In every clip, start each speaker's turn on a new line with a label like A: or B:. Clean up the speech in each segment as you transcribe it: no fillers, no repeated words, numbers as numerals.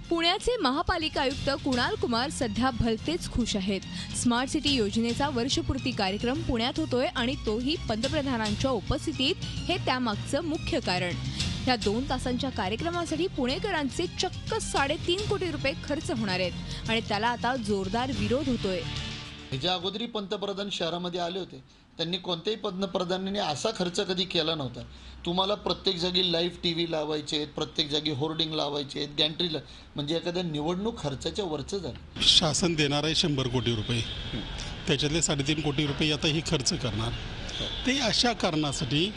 A: पुण्याचे महापालिका आयुक्त कुणाल कुमार सध्या भलतेच खुश आहेत। स्मार्ट सिटी योजनेचा वर्षपूर्ती कार्यक्रम पुण्यात होतोय आणि तोही पंतप्रधानांच्या उपस्थितीत, हे त्यामागचं मुख्य कारण। या 2 तासांच्या कार्यक्रमासाठी पुणेकरांचे चक्क 3.5 कोटी रुपये खर्च होणार आहेत आणि त्याला आता जोरदार विरोध होतोय।
B: ह्याच्या अगोदरी पंतप्रधान शहरामध्ये आले होते, त्यांनी कोणत्याही पंतप्रधानांनी असा खर्च कधी केला नव्हता। तुम्हाला प्रत्येक जागी लाईव्ह टीव्ही लावायचे आहेत, प्रत्येक जागी होर्डिंग लावायचे आहेत, गॅन्ट्रीला, म्हणजे एखाद्या निवडणूक खर्चाच्या वरचं झालं।
C: शासन देणार आहे 100 कोटी रुपये, त्याच्यातले 3.5 कोटी रुपये आता ही खर्च करणार। ते अशा कारणासाठी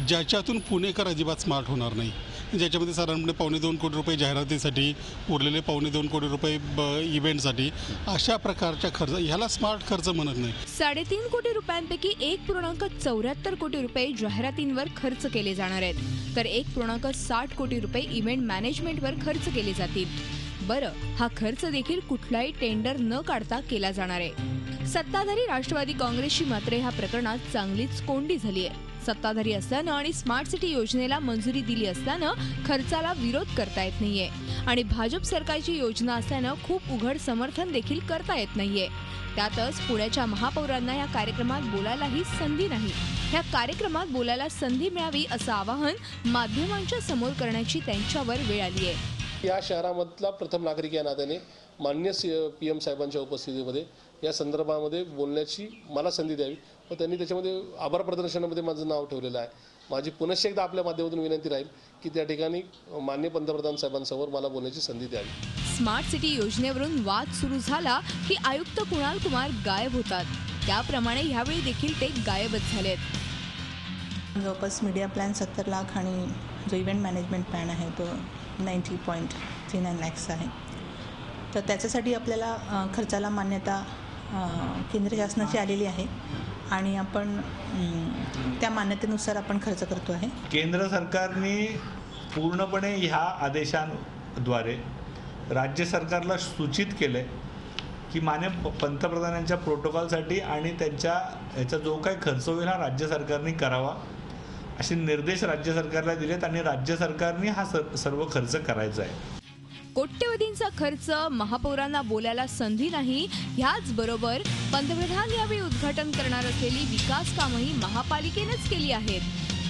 C: ज्याच्यातून पुणेकर अजिबात स्मार्ट होणार नाही, ज्याच्यामध्ये साधारणपणे 2.25 कोटी रुपये जाहिरातीसाठी, उरलेले 2.25 कोटी रुपये इव्हेंटसाठी, अशा प्रकारच्या खर्च ह्याला स्मार्ट खर्च म्हणत नाही।
A: 3.5 कोटी रुपयांपैकी 1.74 कोटी रुपये जाहिरातींवर खर्च केले जाणार आहेत, तर 1.60 कोटी रुपये इव्हेंट मॅनेजमेंटवर खर्च केले जातील। बरं, हा खर्च देखील कुठलाही टेंडर न काढता केला जाणार आहे। सत्ताधारी राष्ट्रवादी काँग्रेसची मात्र ह्या प्रकरणात चांगलीच कोंडी झाली आहे। सत्ताधारी असल्यानं आणि स्मार्ट सिटी योजनेला मंजुरी दिली असल्यानं खर्चाला विरोध करता येत नाहीये आणि भाजप सरकारची योजना असल्यानं खूप उघड समर्थन देखील करता येत नाहीये। त्यातच पुण्याच्या महापौरांना या कार्यक्रमात बोलायलाही संधी नाही। या कार्यक्रमात बोलायला संधी मिळावी असं आवाहन माध्यमांच्या समोर करण्याची त्यांच्यावर वेळ आली आहे।
D: या शहरामधला प्रथम नागरिक या नात्याने माननीय PM साहेबांच्या उपस्थितीमध्ये या संदर्भामध्ये बोलण्याची मला संधी द्यावी व त्यांनी त्याच्यामध्ये आभार प्रदर्शनामध्ये माझं नाव ठेवलेलं आहे। माझी पुनश्च एकदा आपल्या माध्यमातून विनंती राहील की त्या ठिकाणी माननीय पंतप्रधान साहेबांसमोर मला बोलण्याची संधी द्यावी।
A: स्मार्ट सिटी योजनेवरून वाद सुरू झाला की आयुक्त कुणाल कुमार गायब होतात, त्याप्रमाणे यावेळी देखील ते गायबच झालेत।
E: जवळपास मीडिया प्लॅन 70 लाख आणि जो इव्हेंट मॅनेजमेंट प्लॅन आहे तो 90.39 लाख आहे। तर त्याच्यासाठी आपल्याला खर्चाला मान्यता केंद्र शासनाची आलेली आहे आणि आपण त्या मान्यतेनुसार आपण खर्च करतो आहे।
F: केंद्र सरकारने पूर्णपणे ह्या आदेशांद्वारे राज्य सरकारला सूचित केले की माननीय पंतप्रधानांच्या प्रोटोकॉलसाठी आणि त्यांच्या याचा जो काही खर्च होईल हा राज्य सरकारने करावा असे निर्देश राज्य सरकारला दिलेत आणि राज्य सरकारने हा सर्व खर्च करायचा आहे।
A: कोट्यवधींचा खर्च, महापौरांना बोलायला संधी नाही, ह्याच बरोबर पंतप्रधान यावेळी उद्घाटन करणार असलेली विकास कामंही महापालिकेनेच केली आहेत।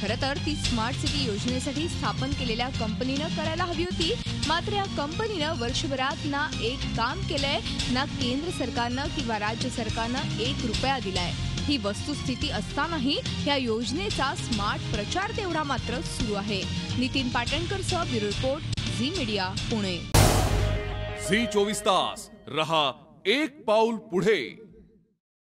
A: खरं तर ती स्मार्ट सिटी योजनेसाठी स्थापन केलेल्या कंपनीनं करायला हवी होती, मात्र या कंपनीनं वर्षभरात ना एक काम केलंय, ना केंद्र सरकारनं किंवा राज्य सरकारनं 1 रुपया दिलाय। ही वस्तुस्थिती असतानाही या योजनेचा स्मार्ट प्रचार तेवढा मात्र सुरू आहे। नितीन पाटणकरसह bureau report, Zee media, Pune.
G: Zee 24 तास रहा एक पाऊल पुढे।